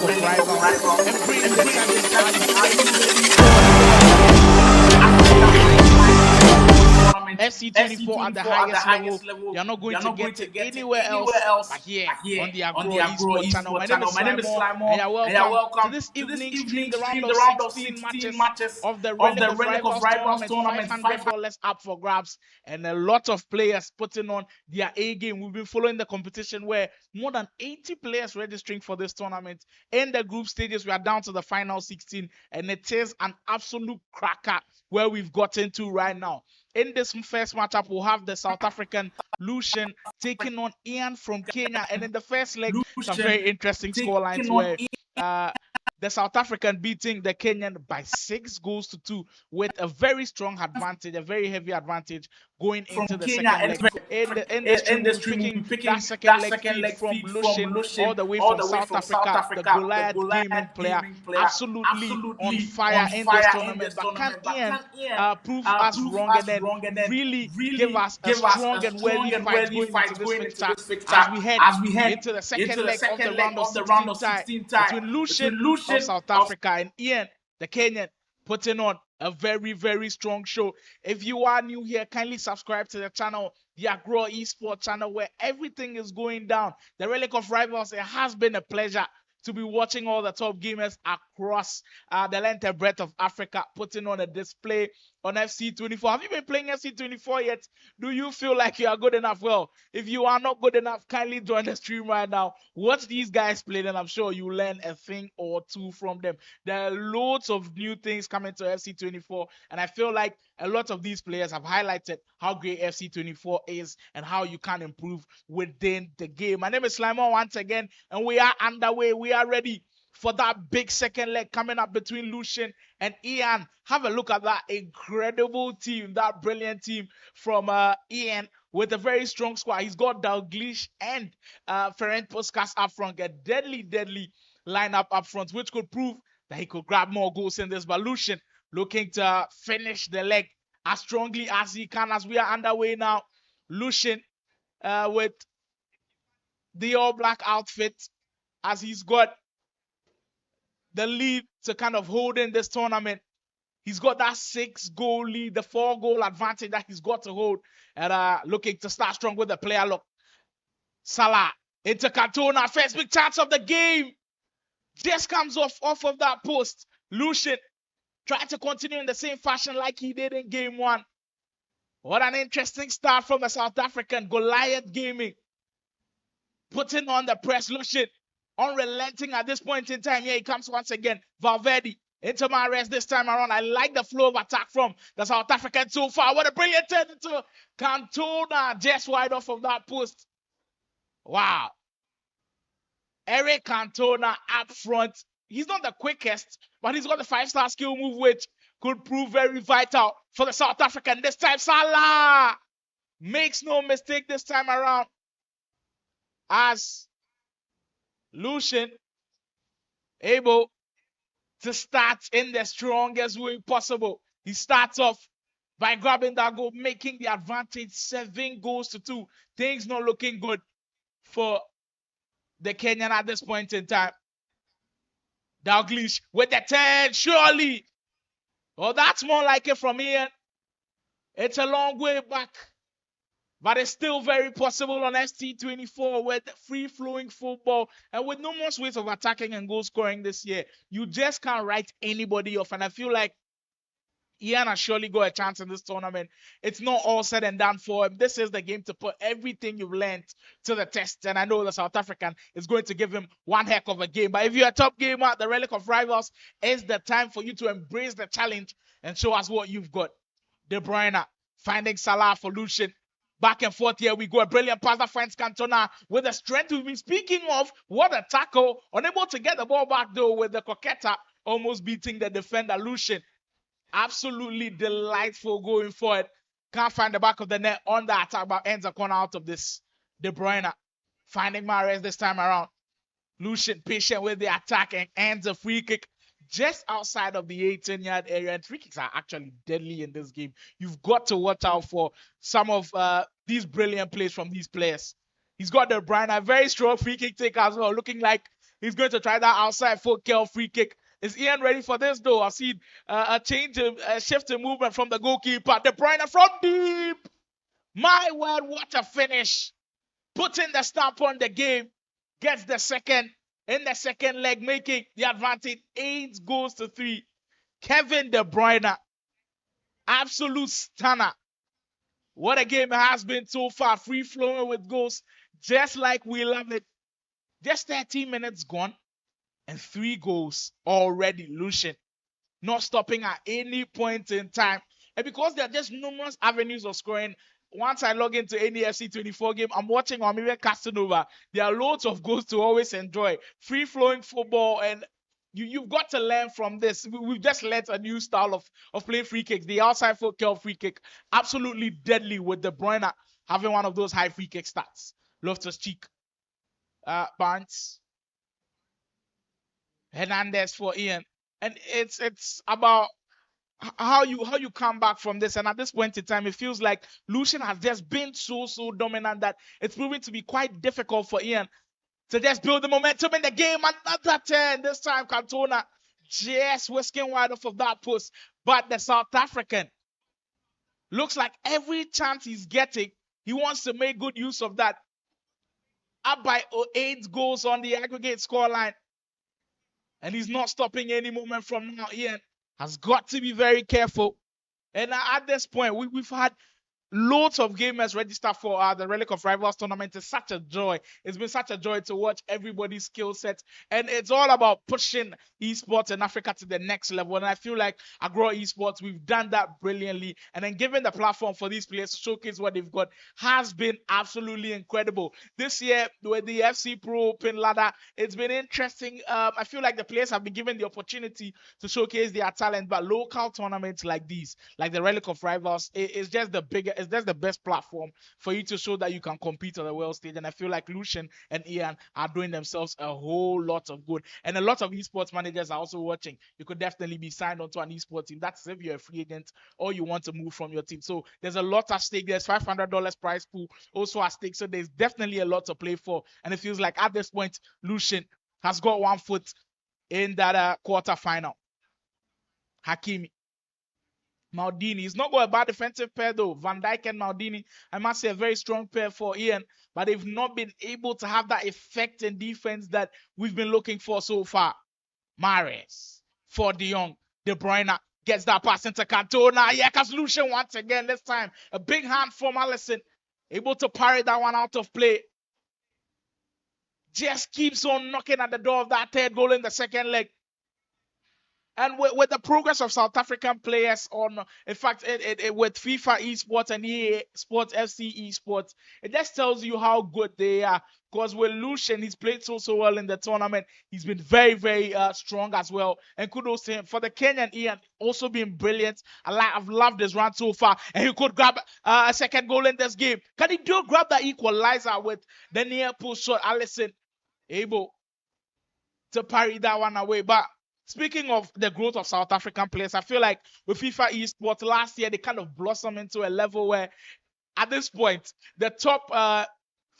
of Rivals, embrace the challenge. Are you ready FC24 at the highest level? You're not going to get it anywhere else but here on the Agoro Esports channel. My name is Slimon, and you're welcome to this evening stream, the round of 16 matches of the Relic of Rivals tournament. $500 up for grabs, and a lot of players putting on their A game. We've been following the competition where more than 80 players registering for this tournament. In the group stages, we are down to the final 16, and it is an absolute cracker where we've gotten to right now. In this first matchup, we'll have the South African Lucian taking on Ian from Kenya. And in the first leg, some very interesting scorelines where the South African beating the Kenyan by 6 goals to 2 with a very strong advantage, a very heavy advantage going into the second leg. In this stream, we'll be picking that second leg from Lucian all the way from South Africa, the Goliath gaming player, absolutely on fire in this tournament. But can Ian prove us wrong and then really give us a strong and worthy fight going into this fixture as we head into the second leg of the round of 16 tie between Lucian of South Africa and Ian, the Kenyan, putting on a very, very strong show. If you are new here, kindly subscribe to the channel, the Agoro Esports channel, where everything is going down. The Relic of Rivals, it has been a pleasure to be watching all the top gamers across the length and breadth of Africa, putting on a display on FC24. Have you been playing FC24 yet? Do you feel like you are good enough? Well, if you are not good enough, kindly join the stream right now. Watch these guys play, and I'm sure you learn a thing or two from them. There are loads of new things coming to FC24, and I feel like a lot of these players have highlighted how great FC24 is and how you can improve within the game. My name is Slimon once again, and we are underway. We are ready for that big second leg coming up between Lucian and Ian. Have a look at that incredible team, that brilliant team from Ian with a very strong squad. He's got Dalglish and Ferenc Puskas up front, a deadly lineup up front, which could prove that he could grab more goals in this. But Lucian looking to finish the leg as strongly as he can as we are underway now. Lucian with the all-black outfit as he's got the lead to kind of hold in this tournament. He's got that 6-goal lead, the 4-goal advantage that he's got to hold. And looking to start strong with the player look. Salah into Cantona, first big chance of the game. Just comes off of that post. Lucian trying to continue in the same fashion like he did in game 1. What an interesting start from the South African Goliath Gaming. Putting on the press. Lucian unrelenting at this point in time. Here he comes once again. Valverde into Mahrez this time around. I like the flow of attack from the South African so far. What a brilliant turn into Cantona, just wide off of that post. Wow. Eric Cantona up front. He's not the quickest, but he's got the 5-star skill move, which could prove very vital for the South African. This time, Salah makes no mistake this time around. As Lucian able to start in the strongest way possible. He starts off by grabbing that goal, making the advantage 7 goals to 2. Things not looking good for the Kenyan at this point in time. Dalglish with the 10, surely. Well, that's more like it from Ian. It's a long way back, but it's still very possible on ST24 with free-flowing football and with numerous ways of attacking and goal scoring this year. You just can't write anybody off, and I feel like Ian has surely got a chance in this tournament. It's not all said and done for him. This is the game to put everything you've learned to the test, and I know the South African is going to give him one heck of a game. But if you're a top gamer, the Relic of Rivals is the time for you to embrace the challenge and show us what you've got. De Bruyne finding Salah for Lucian. Back and forth here we go. A brilliant pass that finds Cantona with the strength we've been speaking of. What a tackle. Unable to get the ball back though with the Coqueta almost beating the defender Lucian. Absolutely delightful going forward. Can't find the back of the net on the attack, but ends a corner out of this. De Bruyne finding Mahrez this time around. Lucian patient with the attack and ends a free kick just outside of the 18-yard area. And free kicks are actually deadly in this game. You've got to watch out for some of these brilliant plays from these players. He's got De Bruyne, a very strong free kick taker as well, looking like He's going to try that outside foot curl free kick. Is Ian ready for this though? I've seen a shift in movement from the goalkeeper. De Bruyne from deep. My word, what a finish. Putting the stamp on the game. Gets the second in the second leg, making the advantage 8-3. Kevin De Bruyne. Absolute stunner. What a game it has been so far. Free flowing with goals. Just like we love it. Just 13 minutes gone. And 3 goals already. Lucian not stopping at any point in time. And because there are just numerous avenues of scoring, once I log into any FC24 game, I'm watching or I'm even casting over. There are loads of goals to always enjoy. Free-flowing football, and you've got to learn from this. We've just learned a new style of playing free kicks. The outside foot curl free kick, absolutely deadly with De Bruyne having one of those high free kick stats. Loftus-Cheek. Barnes. Hernandez for Ian. And it's about how you come back from this. And at this point in time, it feels like Lucian has just been so dominant that it's proving to be quite difficult for Ian to just build the momentum in the game. Another 10. This time, Cantona just whisking wide off of that post. But the South African looks like every chance he's getting, he wants to make good use of that. Up by 8 goals on the aggregate scoreline. And he's not stopping any moment from now. Ian has got to be very careful. And at this point, we've had loads of gamers register for the Relic of Rivals tournament. It's such a joy. It's been such a joy to watch everybody's skill set. And it's all about pushing esports in Africa to the next level. And I feel like Agoro Esports, we've done that brilliantly. And then giving the platform for these players to showcase what they've got has been absolutely incredible. This year, with the FC Pro Open ladder, it's been interesting. I feel like the players have been given the opportunity to showcase their talent. But local tournaments like these, like the Relic of Rivals, it's just the bigger. That's the best platform for you to show that you can compete on the world stage. And I feel like Lucian and Ian are doing themselves a whole lot of good. And a lot of esports managers are also watching. You could definitely be signed onto an esports team. That's if you're a free agent or you want to move from your team. So there's a lot at stake. There's $500 prize pool also at stake. So there's definitely a lot to play for. And it feels like at this point, Lucian has got one foot in that quarterfinal. Hakimi. Maldini. It's not got a bad defensive pair though. Van Dijk and Maldini, I must say, a very strong pair for Ian, but they've not been able to have that effect in defense that we've been looking for so far. Mahrez for De Jong. De Bruyne gets that pass into Cantona. Yeah, Lucian once again, this time. A big hand from Alisson. Able to parry that one out of play. Just keeps on knocking at the door of that third goal in the second leg. And with the progress of South African players in fact, with FIFA Esports and EA Sports, FC Esports, it just tells you how good they are. Because with Lucian, he's played so well in the tournament. He's been very, very strong as well. And kudos to him. For the Kenyan, Ian, also been brilliant. I've loved his run so far. And he could grab a second goal in this game. Can he do grab that equalizer with the near post shot? Alisson able to parry that one away. But speaking of the growth of South African players, I feel like with FIFA Esports last year, they kind of blossomed into a level where at this point, the top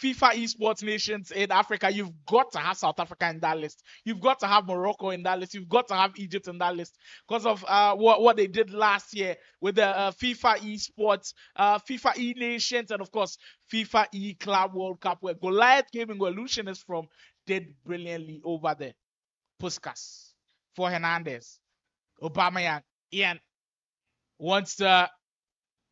FIFA Esports nations in Africa, you've got to have South Africa in that list. You've got to have Morocco in that list. You've got to have Egypt in that list because of what they did last year with the FIFA Esports, FIFA E-Nations, and of course, FIFA E-Club World Cup, where Goliath Gaming, where Lucian is from, did brilliantly over there. Puskas for Hernandez. Aubameyang. Ian wants to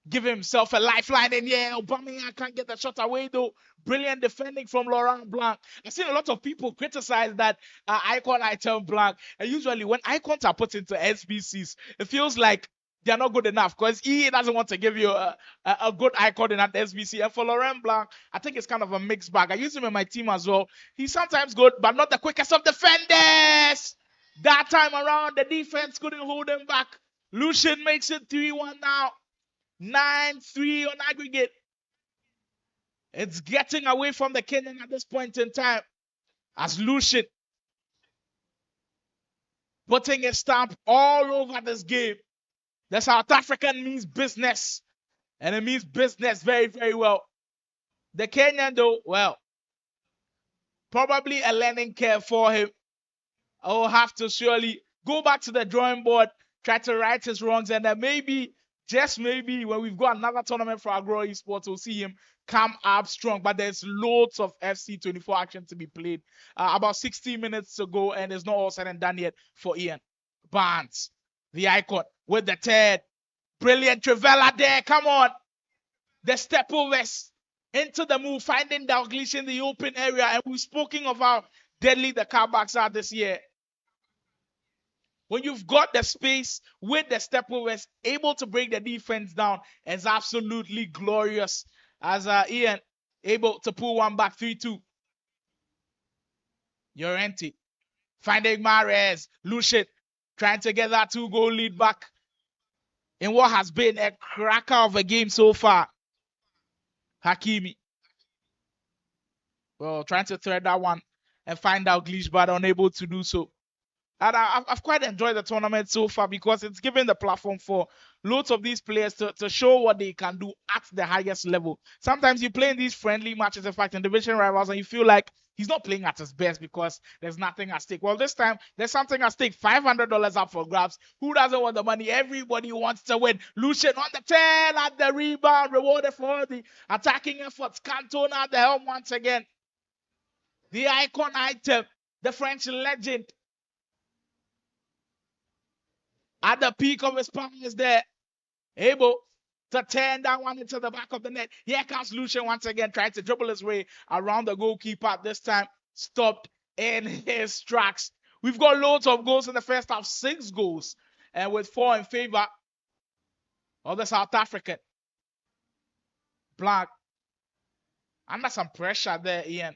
give himself a lifeline. And yeah, Aubameyang can't get the shot away though. Brilliant defending from Laurent Blanc. I've seen a lot of people criticize that icon item Blanc. And usually when icons are put into SBCs, it feels like they're not good enough because he doesn't want to give you a good icon in that SBC. And for Laurent Blanc, I think it's kind of a mixed bag. I use him in my team as well. He's sometimes good, but not the quickest of defenders. That time around, the defense couldn't hold him back. Lucian makes it 3-1 now. 9-3 on aggregate. It's getting away from the Kenyan at this point in time. As Lucian putting a stamp all over this game. The South African means business. And it means business very, very well. The Kenyan though, well, probably a learning curve for him. will have to surely go back to the drawing board, try to right his wrongs, and then maybe, just maybe, when we've got another tournament for Agoro Esports, we'll see him come up strong. But there's loads of FC24 action to be played. About 60 minutes to go, and it's not all said and done yet for Ian. Barnes, the icon, with the third. Brilliant Trivella there. Come on. The step overs into the move, finding Dalglish in the open area. And we've spoken of how deadly the carbacks are this year. When you've got the space with the step overs, able to break the defense down, is absolutely glorious. As Ian able to pull one back, 3-2. Llorente finding Mahrez, Lucian trying to get that 2-goal lead back in what has been a cracker of a game so far. Hakimi, well, trying to thread that one and find out Dalglish, but unable to do so. And I've quite enjoyed the tournament so far because it's given the platform for loads of these players to show what they can do at the highest level. Sometimes you play in these friendly matches, in fact, in division rivals, and you feel like he's not playing at his best because there's nothing at stake. Well, this time, there's something at stake. $500 up for grabs. Who doesn't want the money? Everybody wants to win. Lucian on the 10 at the rebound, rewarded for the attacking efforts. Cantona at the helm once again. The icon item, the French legend, at the peak of his powers there, able to turn that one into the back of the net. Here comes Lucian once again, trying to dribble his way around the goalkeeper. This time, stopped in his tracks. We've got loads of goals in the first half, 6 goals, and with 4 in favor of the South African. Blanc, under some pressure there, Ian.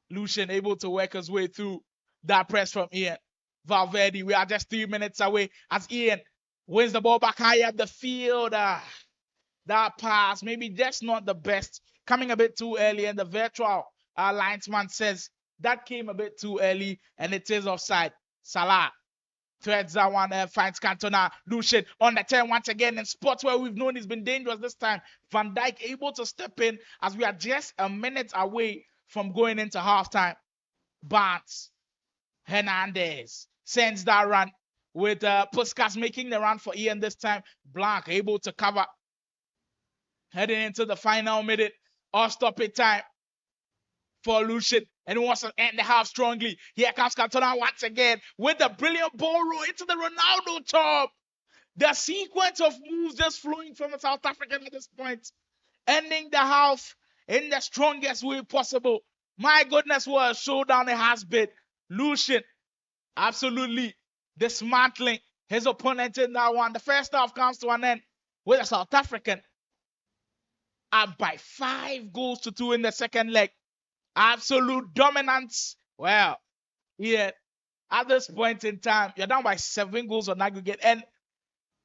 Lucian able to work his way through that press from Ian. Valverde, we are just 3 minutes away as Ian wins the ball back high up the field. That pass, maybe just not the best. Coming a bit too early, and the virtual linesman says that came a bit too early, and it is offside. Salah threads that one, finds Cantona. Lucian on the 10 once again in spots where we've known he's been dangerous this time. Van Dijk able to step in as we are just a minute away from going into halftime. Barnes, Hernandez sends that run with Puskas making the run for Ian this time. Blanc able to cover. Heading into the final minute of stoppage time for Lucian. And he wants to end the half strongly. Here comes Cantona once again with the brilliant ball roll into the Ronaldo top. The sequence of moves just flowing from the South African at this point. Ending the half in the strongest way possible. My goodness, what a showdown it has been. Lucian absolutely dismantling his opponent in that one. The first half comes to an end with the South African up by 5-2 in the second leg. Absolute dominance. Well, yeah, at this point in time, you're down by 7 goals on aggregate. And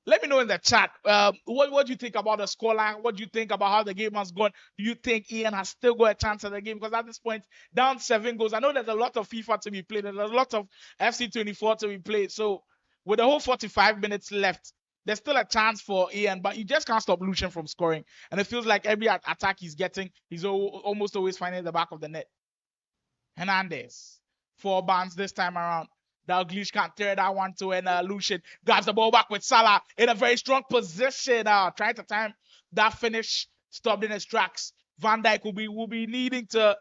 let me know in the chat, what do you think about the scoreline? What do you think about how the game has gone? Do you think Ian has still got a chance at the game? Because at this point, down 7 goals. I know there's a lot of FIFA to be played. There's a lot of FC24 to be played. So with the whole 45 minutes left, there's still a chance for Ian, but you just can't stop Lucian from scoring. And it feels like every attack he's getting, he's almost always finding the back of the net. Hernandez, 4 Barnes this time around. Dalglish can't tear that one to, and Lucian grabs the ball back with Salah in a very strong position. Trying to time that finish, stopped in his tracks. Van Dijk will be needing to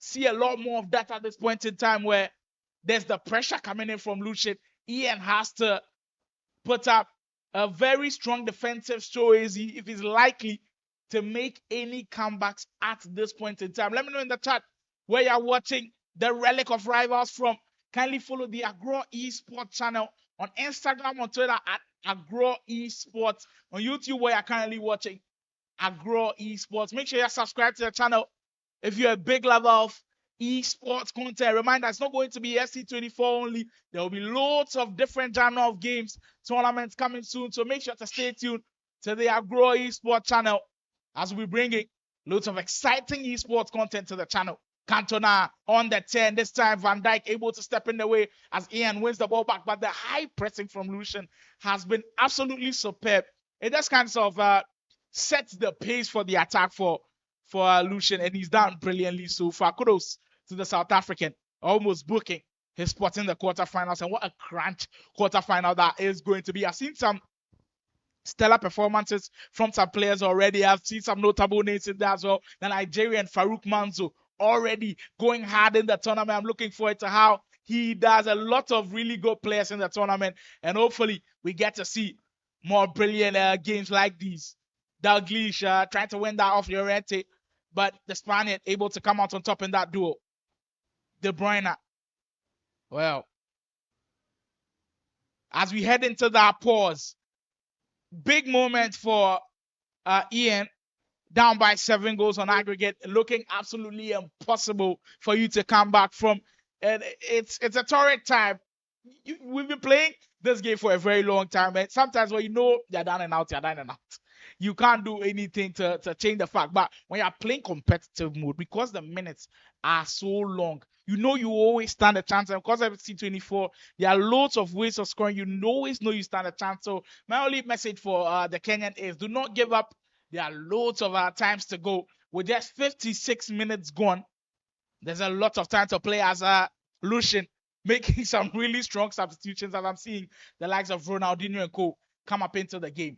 see a lot more of that at this point in time where there's the pressure coming in from Lucian. Ian has to put up a very strong defensive show if he's likely to make any comebacks at this point in time. Let me know in the chat where you're watching the Relic of Rivals from. Kindly follow the Agoro Esports channel on Instagram, on Twitter at Agoro Esports, on YouTube where you're currently watching Agoro Esports. Make sure you subscribe to the channel if you're a big lover of esports content. Reminder, it's not going to be FC24 only. There will be loads of different genre of games, tournaments coming soon. So make sure to stay tuned to the Agoro Esports channel as we're bringing loads of exciting esports content to the channel. Cantona on the 10. This time, Van Dijk able to step in the way as Ian wins the ball back. But the high pressing from Lucian has been absolutely superb. It just kind of sets the pace for the attack for Lucian, and he's done brilliantly so far. Kudos to the South African, almost booking his spot in the quarterfinals, and what a crunch quarterfinal that is going to be. I've seen some stellar performances from some players already. I've seen some notable names in there as well. The Nigerian Farouk Manzo already going hard in the tournament. I'm looking forward to how he does. A lot of really good players in the tournament, and hopefully we get to see more brilliant games like these. Dalglish trying to win that off Llorente, but the Spaniard able to come out on top in that duel. De Bruyne. Well, as we head into that pause, big moment for Ian, down by 7 goals on aggregate, looking absolutely impossible for you to come back from. And it's a torrid time. We've been playing this game for a very long time, and sometimes when you know you're down and out, you're down and out. You can't do anything to change the fact. But when you're playing competitive mode, because the minutes are so long, you know you always stand a chance. And because of C24, there are loads of ways of scoring. You always know you stand a chance. So my only message for the Kenyan is do not give up. There are loads of times to go. With just 56 minutes gone, there's a lot of time to play as Lucian making some really strong substitutions, as I'm seeing the likes of Ronaldinho and co come up into the game.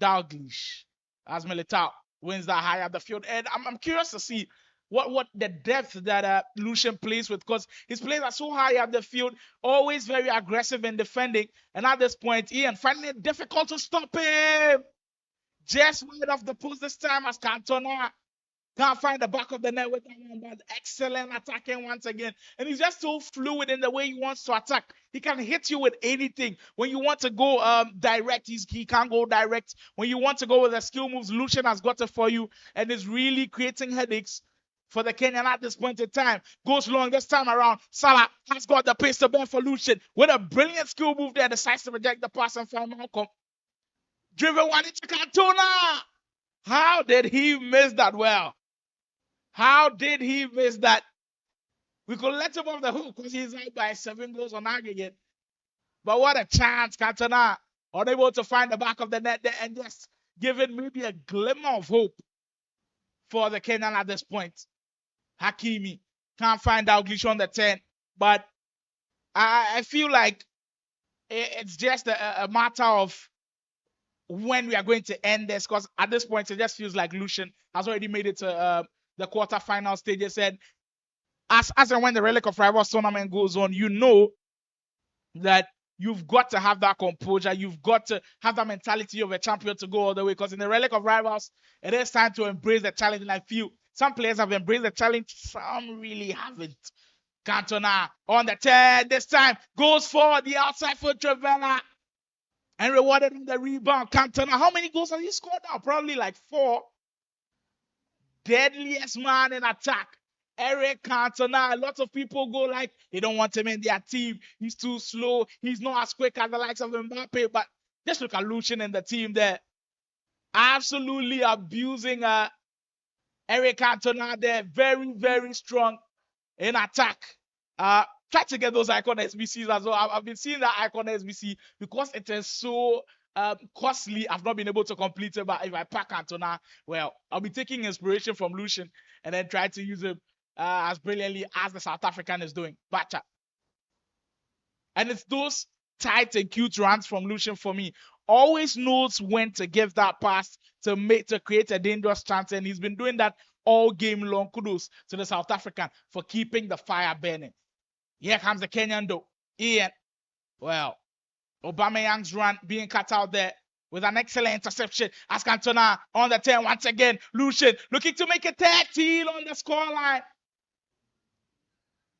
Dalglish as Militao wins that high up the field. And I'm curious to see what the depth that Lucian plays with, because his players are so high up the field, always very aggressive in defending. And at this point, Ian finding it difficult to stop him. Just wide off the post this time as Cantona can't find the back of the net with that one, but excellent attacking once again. And he's just so fluid in the way he wants to attack. He can hit you with anything. When you want to go direct, he can't go direct. When you want to go with the skill moves, Lucian has got it for you and is really creating headaches for the Kenyan at this point in time. Goes long this time around. Salah has got the pace to bear for Lucian. With a brilliant skill move there, decides to reject the pass and find Malcolm. Driven one into Cantona. How did he miss that well? How did he miss that? We could let him off the hook because he's out by 7 goals on aggregate. But what a chance, Cantona. Unable to find the back of the net there and just giving maybe a glimmer of hope for the Kenyan at this point. Hakimi can't find Dalglish on the 10. But I feel like it's just a matter of when we are going to end this, because at this point it just feels like Lucian has already made it to the quarterfinal stages. And as and when the Relic of Rivals tournament goes on, you know that you've got to have that composure. You've got to have that mentality of a champion to go all the way, because in the Relic of Rivals, it is time to embrace the challenge. And I feel some players have embraced the challenge, some really haven't. Cantona on the 10 this time, goes for the outside foot Trevella and rewarded on the rebound. Cantona, how many goals has he scored now? Probably like 4. Deadliest man in attack, Eric Cantona. A lot of people go like they don't want him in their team. He's too slow. He's not as quick as the likes of Mbappe. But just look at Lucian in the team there. Absolutely abusing Eric Cantona there. Very, very strong in attack. Try to get those Icon SBCs as well. I've been seeing that Icon SBC because it is so costly. I've not been able to complete it, but if I pack Cantona, well, I'll be taking inspiration from Lucian and then try to use him as brilliantly as the South African is doing. Bacha. And it's those tight and cute runs from Lucian for me. Always knows when to give that pass to create a dangerous chance, and he's been doing that all game long. Kudos to the South African for keeping the fire burning. Here comes the Kenyan though. Ian. Well, Aubameyang's run being cut out there with an excellent interception as Cantona on the 10 once again. Lucian looking to make a 13 on the scoreline.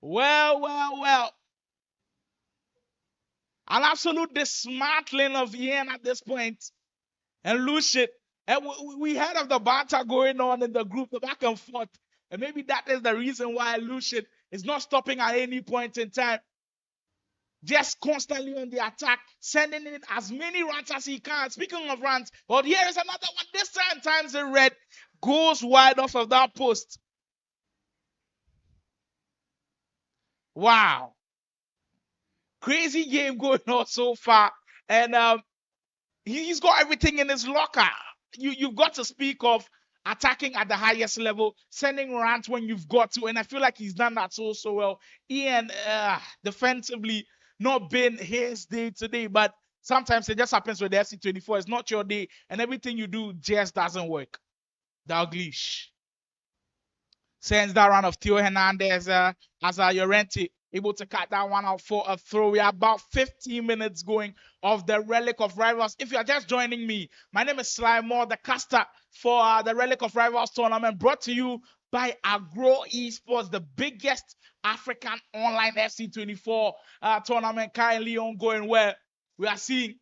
Well. An absolute dismantling of Ian at this point. And Lucian, and we heard of the banter going on in the group, the back and forth. And maybe that is the reason why Lucian is not stopping at any point in time. Just constantly on the attack, sending in as many runs as he can. Speaking of runs, but here is another one. This time, times in red, goes wide off of that post. Wow. Crazy game going on so far. And he's got everything in his locker. You've got to speak of attacking at the highest level, sending runs when you've got to, and I feel like he's done that so well. Ian, defensively, not been his day today, but sometimes it just happens with the FC24. It's not your day, and everything you do just doesn't work. Dalglish sends that run of Theo Hernandez as Llorente able to cut that one out for a throw. We are about 15 minutes going of the Relic of Rivals. If you are just joining me, my name is Sly Moore, the caster for the Relic of Rivals tournament, brought to you by Agoro Esports, the biggest African online FC24 tournament currently ongoing, where we are seeing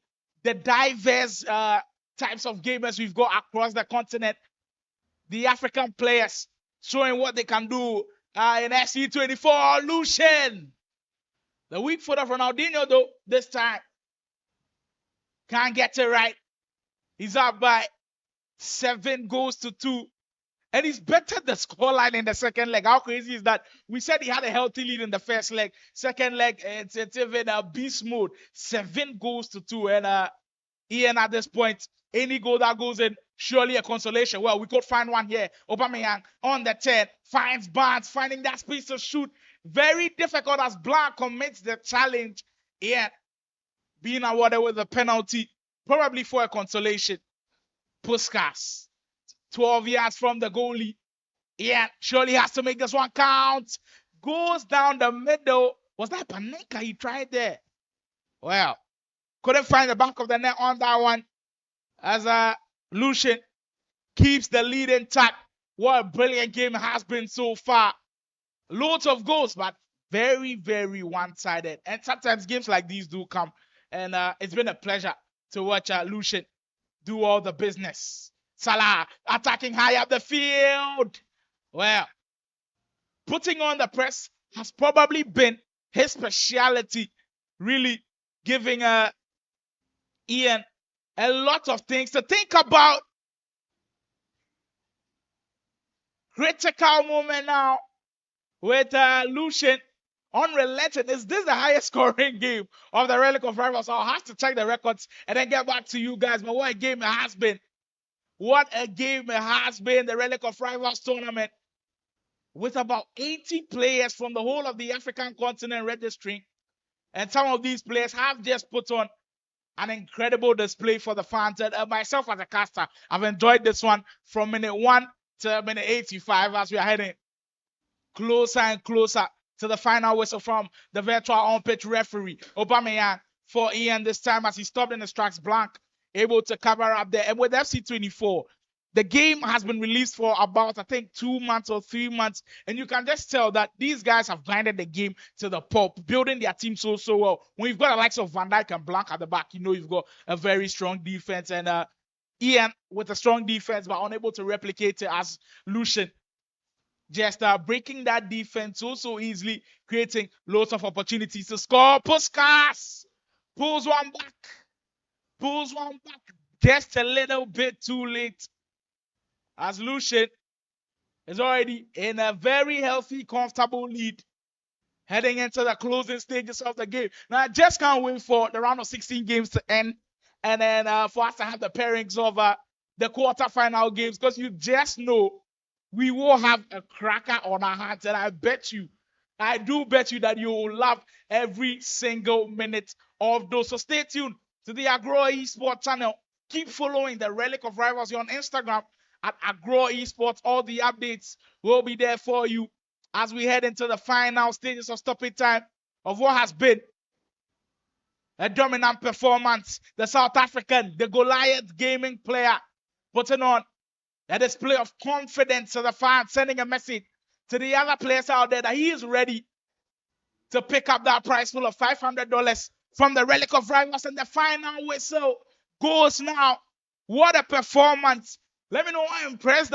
the diverse types of gamers we've got across the continent. The African players showing what they can do in FC24. Lucian, the weak foot of Ronaldinho, though, this time can't get it right. He's up by 7 goals to 2. And he's bettered the scoreline in the second leg. How crazy is that? We said he had a healthy lead in the first leg. Second leg, it's even a beast mode. 7 goals to 2. And Ian, at this point, any goal that goes in, surely a consolation. Well, we could find one here. Aubameyang on the 10, finds Barnes, finding that space to shoot. Very difficult as Blanc commits the challenge. Ian being awarded with a penalty, probably for a consolation. Puskas, 12 yards from the goalie. Ian surely has to make this one count. Goes down the middle. Was that Panenka he tried there? Well, couldn't find the back of the net on that one. As Lucian keeps the lead intact. What a brilliant game it has been so far. Loads of goals, but very, very one-sided. And sometimes games like these do come. And it's been a pleasure to watch Lucian do all the business. Salah attacking high up the field. Well, putting on the press has probably been his speciality. Really giving Ian a lot of things to think about. Critical moment now with Lucian unrelenting. Is this the highest scoring game of the Relic of Rivals? I'll have to check the records and then get back to you guys. But what a game it has been. What a game it has been, the Relic of Rivals tournament. With about 80 players from the whole of the African continent registering. And some of these players have just put on an incredible display for the fans. And myself as a caster, I've enjoyed this one from minute 1 to minute 85 as we are heading closer and closer to the final whistle from the virtual on-pitch referee. Aubameyang for Ian this time as he stopped in the tracks. Blanc able to cover up there. And with FC24, the game has been released for about, I think, 2 months or 3 months. And you can just tell that these guys have grinded the game to the pulp, building their team so well. When you've got the likes of Van Dijk and Blanc at the back, you know you've got a very strong defense. And Ian with a strong defense, but unable to replicate it as Lucian. Just breaking that defense so easily, creating lots of opportunities to score. Puskas pulls one back. Just a little bit too late. As Lucian is already in a very healthy, comfortable lead heading into the closing stages of the game. Now, I just can't wait for the round of 16 games to end and then for us to have the pairings of the quarterfinal games, because you just know we will have a cracker on our hands. And I do bet you that you will love every single minute of those. So stay tuned to the Agoro Esports channel. Keep following the Relic of Rivals on Instagram at Agoro Esports. All the updates will be there for you as we head into the final stages of stoppage time of what has been a dominant performance. The South African, the Goliath gaming player, putting on a display of confidence to the fans, sending a message to the other players out there that he is ready to pick up that prize pool of $500 from the Relic of Rivals. And the final whistle goes now. What a performance. Let me know how impressed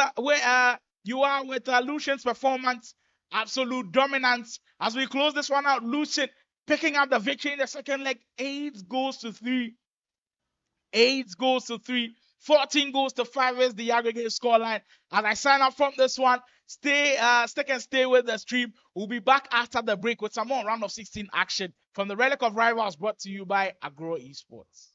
you are with Lucian's performance. Absolute dominance. As we close this one out, Lucian picking up the victory in the second leg. 8 goals to 3. 14 goals to 5 is the aggregate scoreline. As I sign up from this one, stick and stay with the stream. We'll be back after the break with some more round of 16 action from the Relic of Rivals, brought to you by Agoro Esports.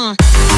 Uh.